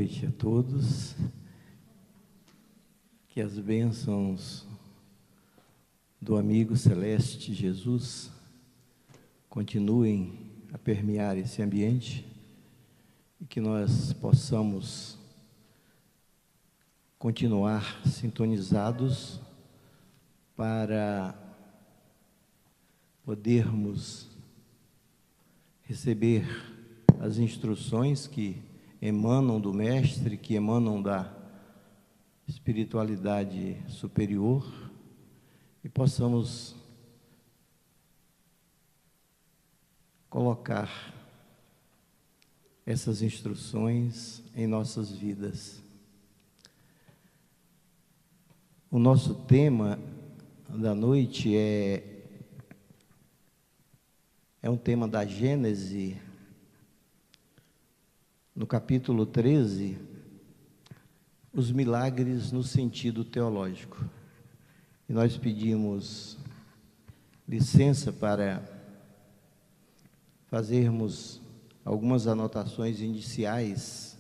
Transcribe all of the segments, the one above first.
noite a todos. Que as bênçãos do amigo celeste Jesus continuem a permear esse ambiente e que nós possamos continuar sintonizados para podermos receber as instruções que emanam do Mestre, que emanam da espiritualidade superior, e possamos colocar essas instruções em nossas vidas. O nosso tema da noite é um tema da Gênese, no capítulo 13, os milagres no sentido teológico. E nós pedimos licença para fazermos algumas anotações iniciais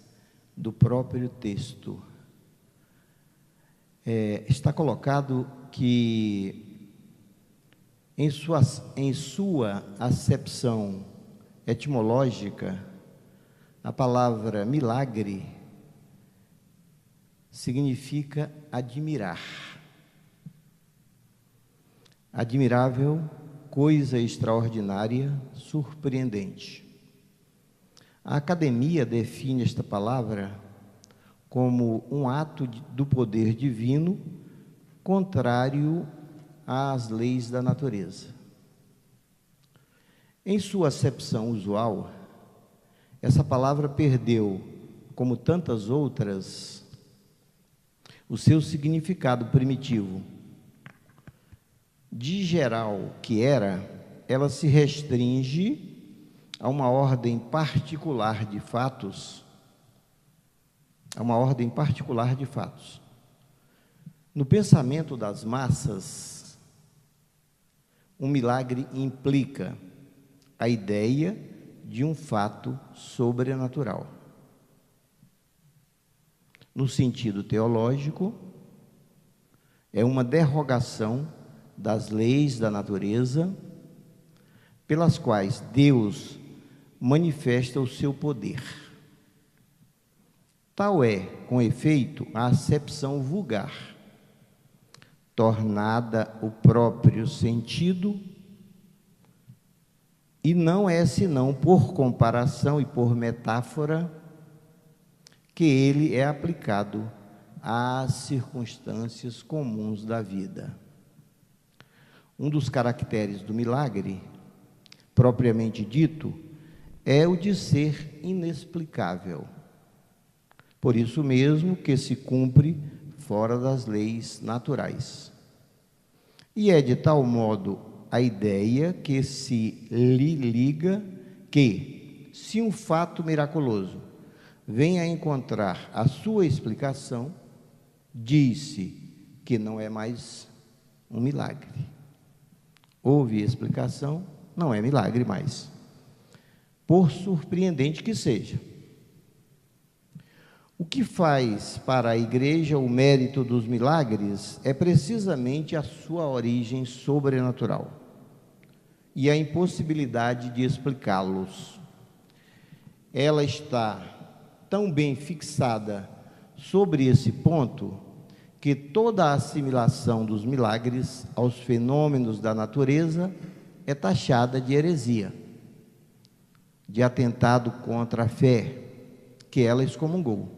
do próprio texto. Está colocado que, em sua acepção etimológica, a palavra milagre significa admirar. Admirável, coisa extraordinária, surpreendente. A academia define esta palavra como um ato do poder divino contrário às leis da natureza. Em sua acepção usual, essa palavra perdeu, como tantas outras, o seu significado primitivo. De geral que era, ela se restringe a uma ordem particular de fatos, No pensamento das massas, um milagre implica a ideia de um fato sobrenatural. No sentido teológico, é uma derrogação das leis da natureza, pelas quais Deus manifesta o seu poder. Tal é, com efeito, a acepção vulgar, tornada o próprio sentido, e não é senão por comparação e por metáfora que ele é aplicado às circunstâncias comuns da vida. Um dos caracteres do milagre, propriamente dito, é o de ser inexplicável. Por isso mesmo que se cumpre fora das leis naturais. E é de tal modo a ideia que se lhe liga que, se um fato miraculoso vem a encontrar a sua explicação, diz-se que não é mais um milagre. Houve explicação, não é milagre mais, por surpreendente que seja. O que faz para a Igreja o mérito dos milagres é precisamente a sua origem sobrenatural e a impossibilidade de explicá-los. Ela está tão bem fixada sobre esse ponto que toda a assimilação dos milagres aos fenômenos da natureza é taxada de heresia, de atentado contra a fé que ela excomungou.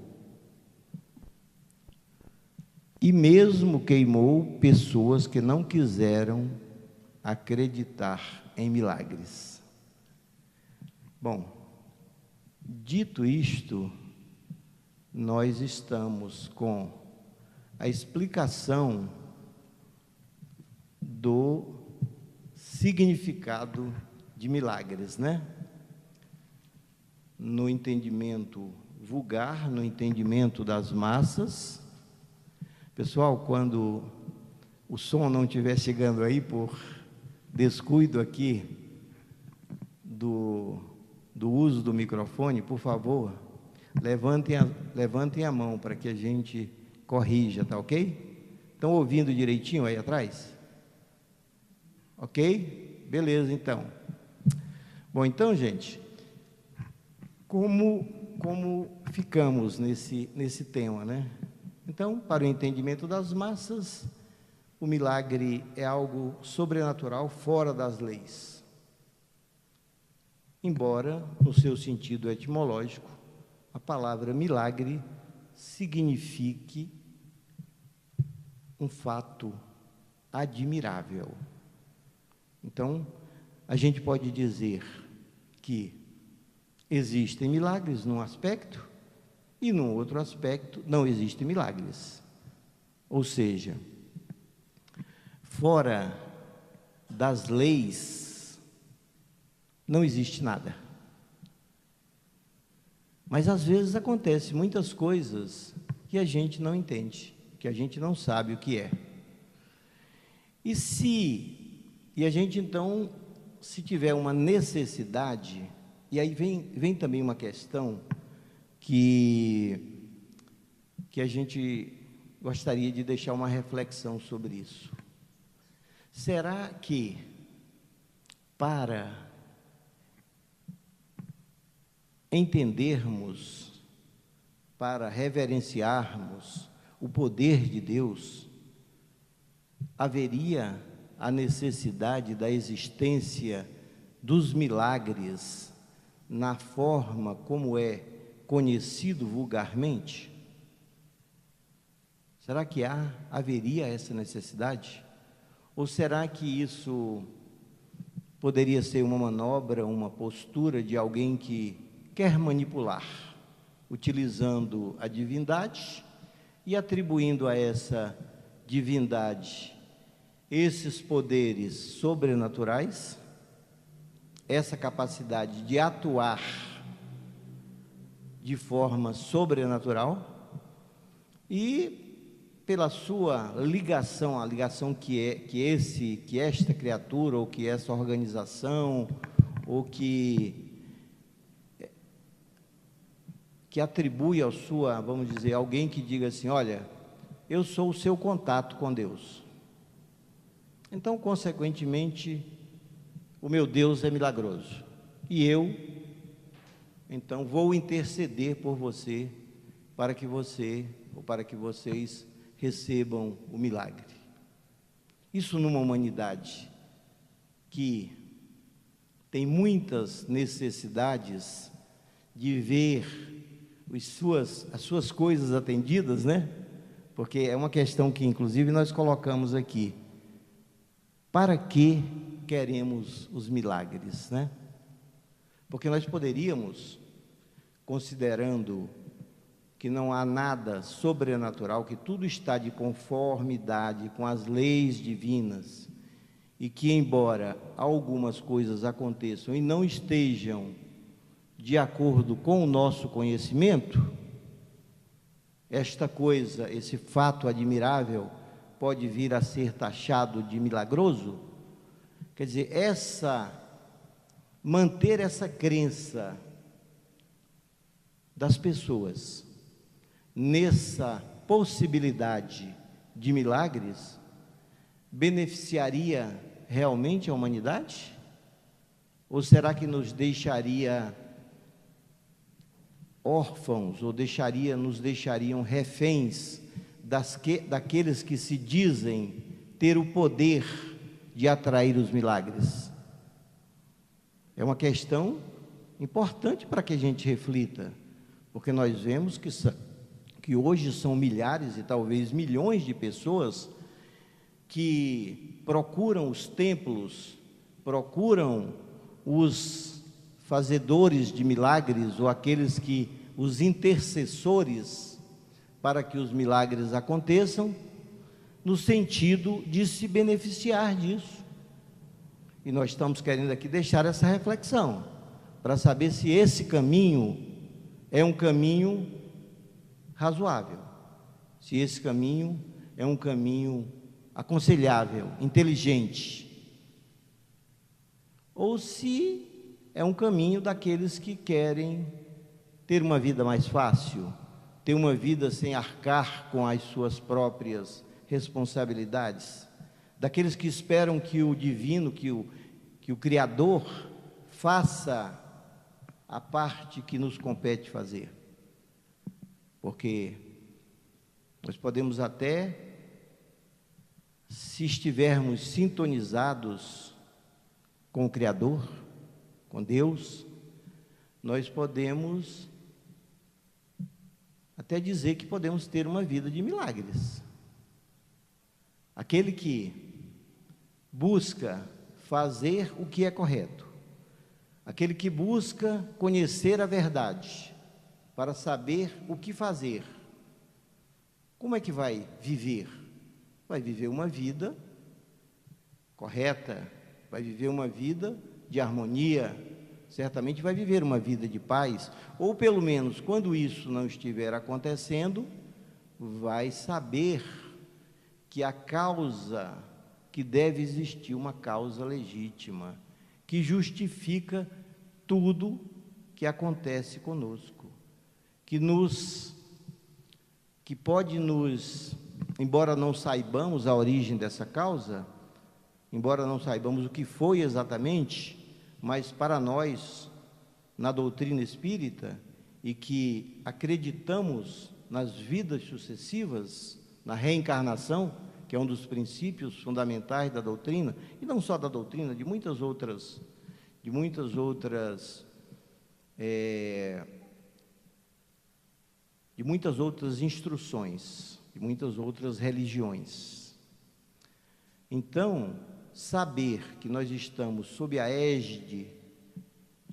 E mesmo queimou pessoas que não quiseram acreditar em milagres. Bom, dito isto, nós estamos com a explicação do significado de milagres, né? No entendimento vulgar, no entendimento das massas. Pessoal, quando o som não estiver chegando aí por descuido aqui do uso do microfone, por favor, Levantem a mão para que a gente corrija, tá ok? Estão ouvindo direitinho aí atrás? Ok? Beleza, então. Bom, então, gente, como ficamos nesse tema, né? Então, para o entendimento das massas, o milagre é algo sobrenatural, fora das leis. Embora, no seu sentido etimológico, a palavra milagre signifique um fato admirável. Então, a gente pode dizer que existem milagres num aspecto e num outro aspecto não existem milagres. Ou seja, fora das leis não existe nada. Mas às vezes acontece muitas coisas que a gente não entende, que a gente não sabe o que é. E a gente então, se tiver uma necessidade, e aí vem também uma questão que a gente gostaria de deixar uma reflexão sobre isso. Será que para entendermos, para reverenciarmos o poder de Deus, haveria a necessidade da existência dos milagres na forma como é conhecido vulgarmente? Será que haveria essa necessidade? Ou será que isso poderia ser uma manobra, uma postura de alguém que quer manipular, utilizando a divindade e atribuindo a essa divindade esses poderes sobrenaturais, essa capacidade de atuar de forma sobrenatural, e pela sua ligação, a ligação que esta criatura, ou que essa organização, ou que atribui a sua, vamos dizer, alguém que diga assim: olha, eu sou o seu contato com Deus. Então, consequentemente, o meu Deus é milagroso. E eu, então, vou interceder por você, para que vocês recebam o milagre. Isso numa humanidade que tem muitas necessidades de ver as suas coisas atendidas, né? Porque é uma questão que, inclusive, nós colocamos aqui. Para que queremos os milagres, né? Porque nós poderíamos, considerando que não há nada sobrenatural, que tudo está de conformidade com as leis divinas, e que, embora algumas coisas aconteçam e não estejam de acordo com o nosso conhecimento, esta coisa, esse fato admirável, pode vir a ser taxado de milagroso. Quer dizer, manter essa crença das pessoas nessa possibilidade de milagres beneficiaria realmente a humanidade? Ou será que nos deixaria órfãos, ou nos deixariam reféns daqueles que se dizem ter o poder de atrair os milagres? É uma questão importante para que a gente reflita, porque nós vemos que hoje são milhares e talvez milhões de pessoas que procuram os templos, procuram os fazedores de milagres, ou os intercessores, para que os milagres aconteçam, no sentido de se beneficiar disso. E nós estamos querendo aqui deixar essa reflexão, para saber se esse caminho é um caminho razoável, se esse caminho é um caminho aconselhável, inteligente, ou se é um caminho daqueles que querem ter uma vida mais fácil, ter uma vida sem arcar com as suas próprias responsabilidades, daqueles que esperam que o divino, que o Criador faça a parte que nos compete fazer. Porque nós podemos até, se estivermos sintonizados com o Criador, com Deus, nós podemos até dizer que podemos ter uma vida de milagres. Aquele que busca fazer o que é correto, aquele que busca conhecer a verdade, para saber o que fazer, como é que vai viver? Vai viver uma vida correta, vai viver uma vida de harmonia, certamente vai viver uma vida de paz, ou pelo menos, quando isso não estiver acontecendo, vai saber que a causa, que deve existir uma causa legítima, que justifica tudo que acontece conosco, que pode nos, embora não saibamos a origem dessa causa, embora não saibamos o que foi exatamente, mas para nós, na doutrina espírita, e que acreditamos nas vidas sucessivas, na reencarnação, que é um dos princípios fundamentais da doutrina, e não só da doutrina, de muitas outras instruções, de muitas outras religiões. Então, saber que nós estamos sob a égide,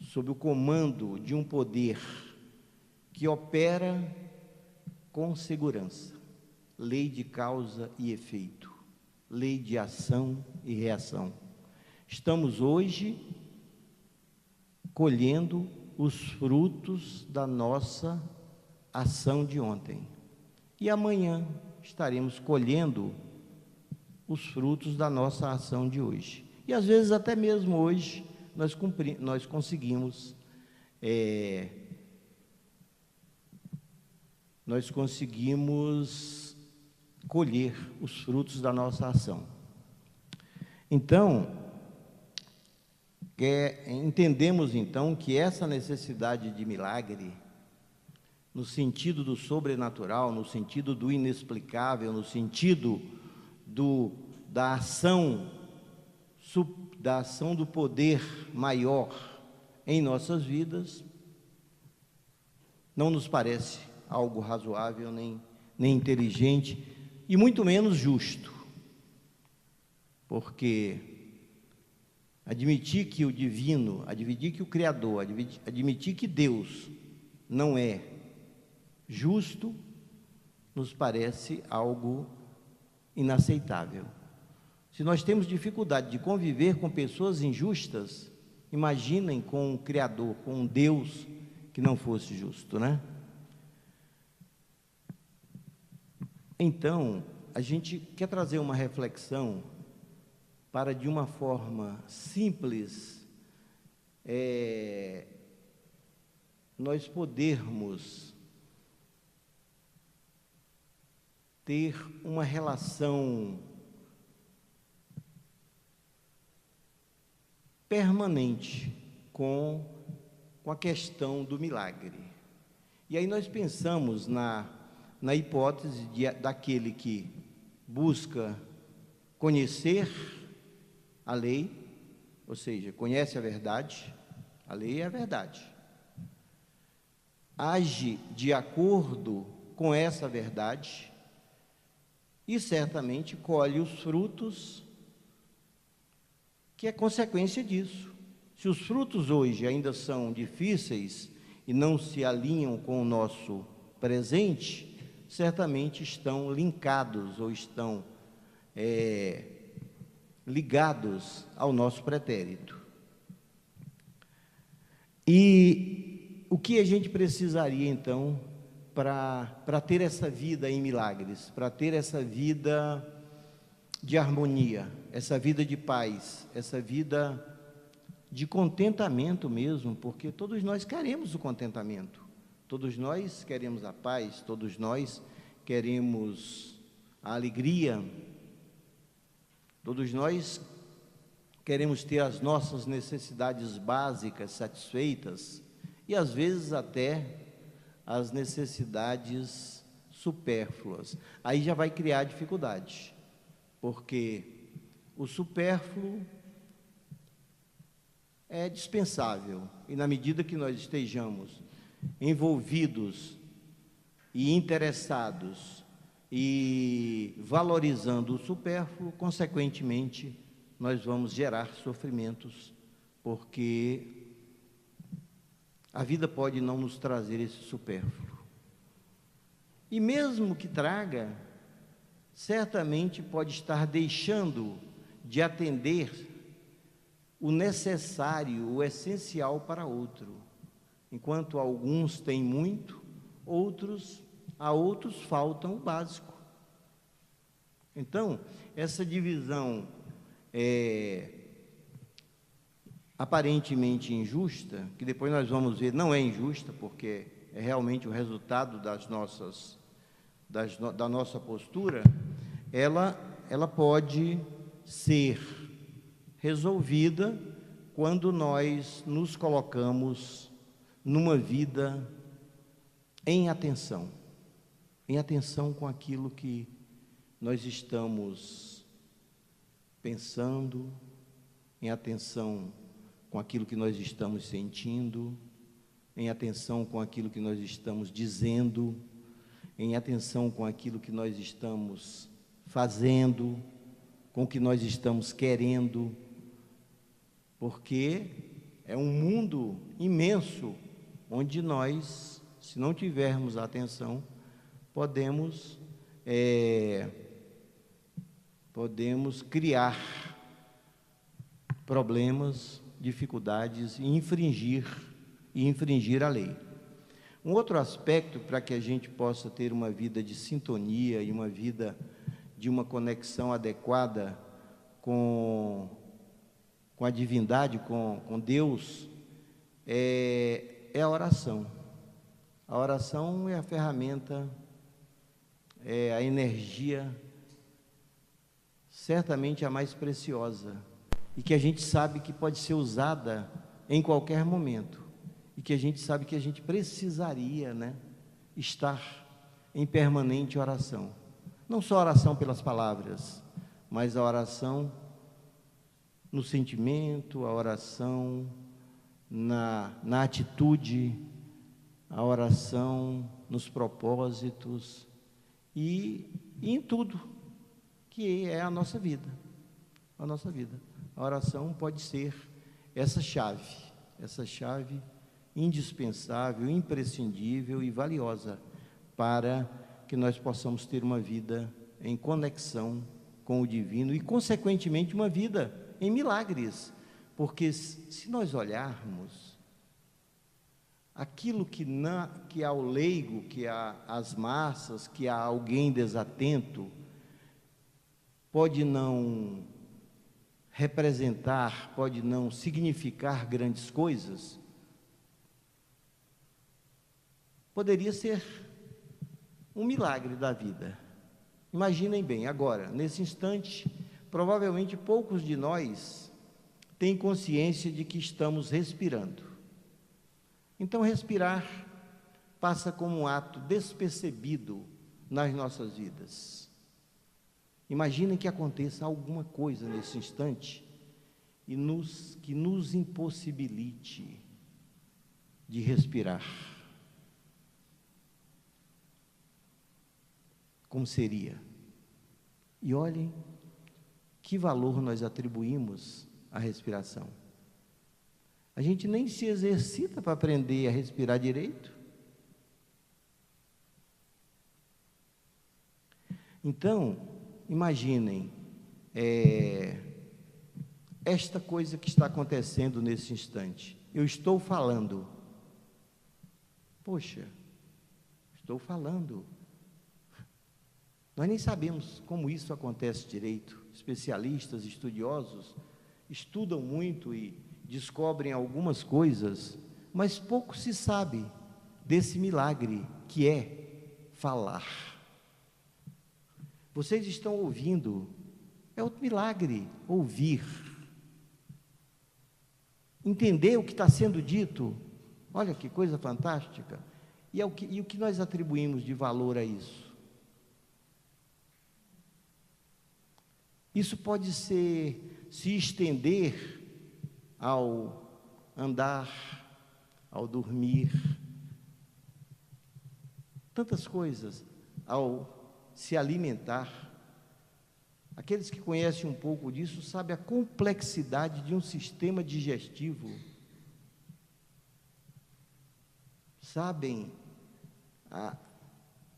sob o comando de um poder que opera com segurança, lei de causa e efeito, lei de ação e reação. Estamos hoje colhendo os frutos da nossa ação de ontem, e amanhã estaremos colhendo os frutos da nossa ação de hoje, e às vezes até mesmo hoje nós conseguimos colher os frutos da nossa ação. Então, entendemos então que essa necessidade de milagre, no sentido do sobrenatural, no sentido do inexplicável, no sentido da ação do poder maior em nossas vidas, não nos parece algo razoável, nem inteligente, e muito menos justo, porque admitir que o divino, admitir que o Criador, admitir que Deus não é justo, nos parece algo inaceitável. Se nós temos dificuldade de conviver com pessoas injustas, imaginem com um Criador, com um Deus que não fosse justo, né? Então, a gente quer trazer uma reflexão para, de uma forma simples, nós podermos ter uma relação permanente com a questão do milagre. E aí nós pensamos na hipótese daquele que busca conhecer a lei, ou seja, conhece a verdade, a lei é a verdade, age de acordo com essa verdade e certamente colhe os frutos que é consequência disso. Se os frutos hoje ainda são difíceis e não se alinham com o nosso presente, certamente estão linkados ou estão ligados ao nosso pretérito. E o que a gente precisaria, então, para ter essa vida em milagres, para ter essa vida de harmonia, essa vida de paz, essa vida de contentamento mesmo, porque todos nós queremos o contentamento, Todos nós queremos a paz, todos nós queremos a alegria, todos nós queremos ter as nossas necessidades básicas satisfeitas e às vezes até as necessidades supérfluas. Aí já vai criar dificuldade, porque o supérfluo é dispensável, e na medida que nós estejamos envolvidos e interessados e valorizando o supérfluo, consequentemente, nós vamos gerar sofrimentos, porque a vida pode não nos trazer esse supérfluo. E mesmo que traga, certamente pode estar deixando de atender o necessário, o essencial para outro. Enquanto alguns têm muito, a outros faltam o básico. Então, essa divisão aparentemente injusta, que depois nós vamos ver, não é injusta, porque é realmente o resultado da nossa postura, ela pode ser resolvida quando nós nos colocamos numa vida em atenção com aquilo que nós estamos pensando, em atenção com aquilo que nós estamos sentindo, em atenção com aquilo que nós estamos dizendo, em atenção com aquilo que nós estamos fazendo, com o que nós estamos querendo, porque é um mundo imenso onde nós, se não tivermos atenção, podemos criar problemas, dificuldades e infringir a lei. Um outro aspecto para que a gente possa ter uma vida de sintonia e uma vida de uma conexão adequada com a divindade, com Deus, é a oração. A oração é a ferramenta, é a energia, certamente a mais preciosa, e que a gente sabe que pode ser usada em qualquer momento, e que a gente sabe que a gente precisaria, estar em permanente oração. Não só a oração pelas palavras, mas a oração no sentimento, a oração na atitude, a oração nos propósitos e em tudo que é a nossa vida. A oração pode ser essa chave indispensável, imprescindível e valiosa para que nós possamos ter uma vida em conexão com o divino e, consequentemente, uma vida em milagres, porque se nós olharmos aquilo que ao leigo, que às massas, que a alguém desatento, pode não representar, pode não significar grandes coisas, poderia ser um milagre da vida. Imaginem bem, agora, nesse instante, provavelmente poucos de nós têm consciência de que estamos respirando. Então, respirar passa como um ato despercebido nas nossas vidas. Imaginem que aconteça alguma coisa nesse instante que nos impossibilite de respirar. Como seria? E olhem que valor nós atribuímos à respiração. A gente nem se exercita para aprender a respirar direito. Então, imaginem esta coisa que está acontecendo nesse instante. Eu estou falando. Poxa, estou falando. Nós nem sabemos como isso acontece direito. Especialistas, estudiosos, estudam muito e descobrem algumas coisas, mas pouco se sabe desse milagre que é falar. Vocês estão ouvindo, é outro milagre, ouvir. Entender o que está sendo dito, olha que coisa fantástica. E o que nós atribuímos de valor a isso? Isso pode se estender ao andar, ao dormir, tantas coisas, ao se alimentar. Aqueles que conhecem um pouco disso sabem a complexidade de um sistema digestivo, sabem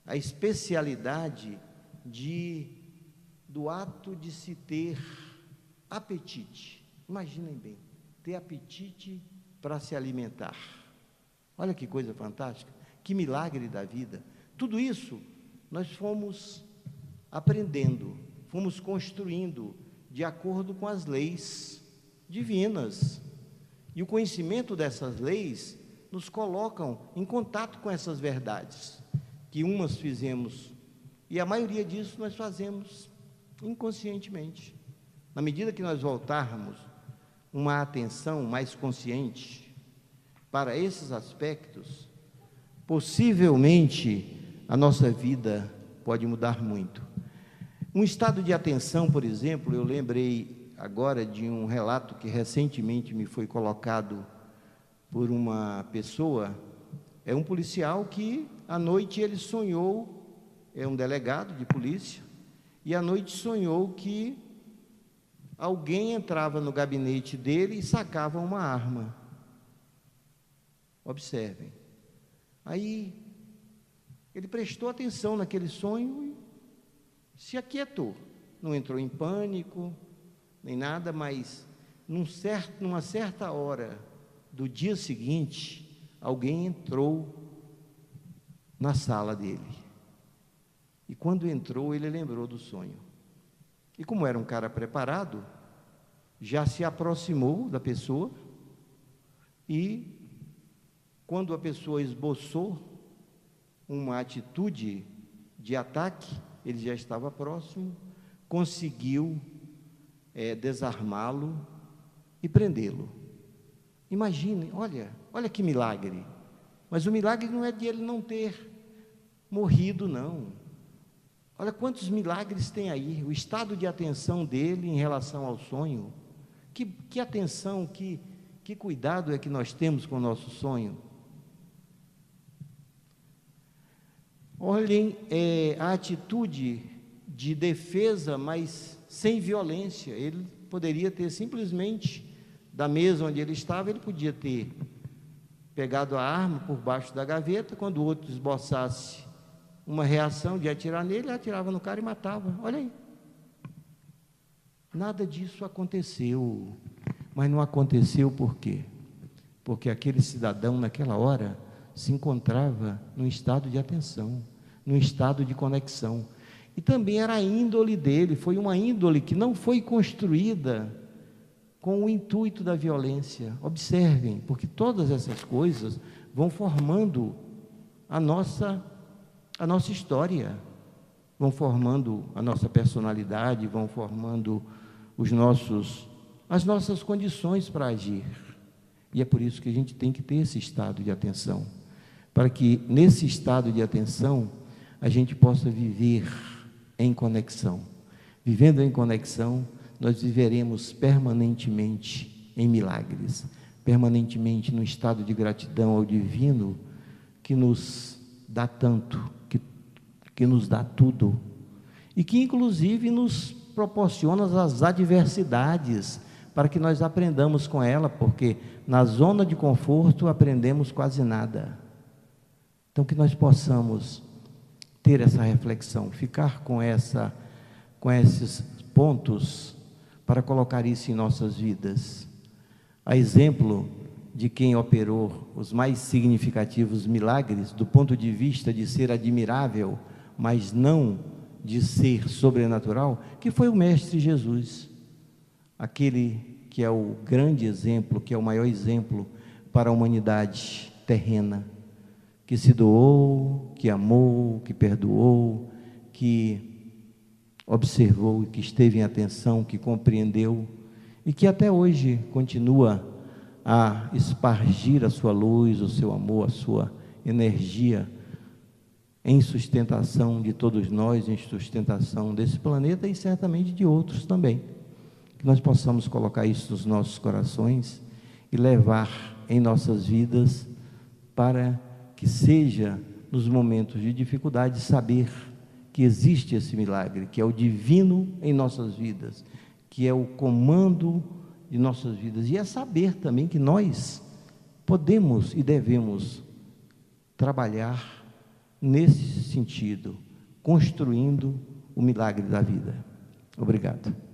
a especialidade do ato de se ter apetite. Imaginem bem, ter apetite para se alimentar. Olha que coisa fantástica, que milagre da vida. Tudo isso nós fomos aprendendo, fomos construindo de acordo com as leis divinas. E o conhecimento dessas leis nos colocam em contato com essas verdades, que umas fizemos, e a maioria disso nós fazemos inconscientemente. Na medida que nós voltarmos uma atenção mais consciente para esses aspectos, possivelmente a nossa vida pode mudar muito. Um estado de atenção, por exemplo, eu lembrei agora de um relato que recentemente me foi colocado por uma pessoa. É um policial que à noite ele sonhou, é um delegado de polícia, e à noite sonhou que alguém entrava no gabinete dele e sacava uma arma. Observem. Aí ele prestou atenção naquele sonho e se aquietou. Não entrou em pânico, nem nada, mas numa certa hora do dia seguinte, alguém entrou na sala dele. E quando entrou, ele lembrou do sonho. E como era um cara preparado, já se aproximou da pessoa e, quando a pessoa esboçou uma atitude de ataque, ele já estava próximo, conseguiu desarmá-lo e prendê-lo. Imaginem, olha que milagre. Mas o milagre não é de ele não ter morrido, não. Olha quantos milagres tem aí, o estado de atenção dele em relação ao sonho. Que atenção, que cuidado é que nós temos com o nosso sonho. Olhem a atitude de defesa, mas sem violência. Ele poderia ter simplesmente, da mesa onde ele estava, ele podia ter pegado a arma por baixo da gaveta, quando o outro esboçasse uma reação de atirar nele, ele atirava no cara e matava. Olha aí. Nada disso aconteceu. Mas não aconteceu por quê? Porque aquele cidadão, naquela hora, se encontrava num estado de atenção, num estado de conexão. E também era a índole dele, foi uma índole que não foi construída com o intuito da violência. Observem, porque todas essas coisas vão formando a nossa história, vão formando a nossa personalidade, vão formando as nossas condições para agir. E é por isso que a gente tem que ter esse estado de atenção, para que nesse estado de atenção a gente possa viver em conexão. Vivendo em conexão, nós viveremos permanentemente em milagres, permanentemente no estado de gratidão ao divino, que nos dá tanto, que nos dá tudo, e que inclusive nos proporciona as adversidades, para que nós aprendamos com ela, porque na zona de conforto aprendemos quase nada. Então que nós possamos ter essa reflexão, ficar com esses pontos, para colocar isso em nossas vidas. A exemplo de quem operou os mais significativos milagres, do ponto de vista de ser admirável, mas não de ser sobrenatural, que foi o Mestre Jesus, aquele que é o grande exemplo, que é o maior exemplo para a humanidade terrena, que se doou, que amou, que perdoou, que observou, que esteve em atenção, que compreendeu e que até hoje continua a espargir a sua luz, o seu amor, a sua energia em sustentação de todos nós, em sustentação desse planeta e certamente de outros também. Que nós possamos colocar isso nos nossos corações e levar em nossas vidas para que seja nos momentos de dificuldade saber que existe esse milagre, que é o divino em nossas vidas, que é o comando de nossas vidas, e é saber também que nós podemos e devemos trabalhar nesse sentido, construindo o milagre da vida. Obrigado.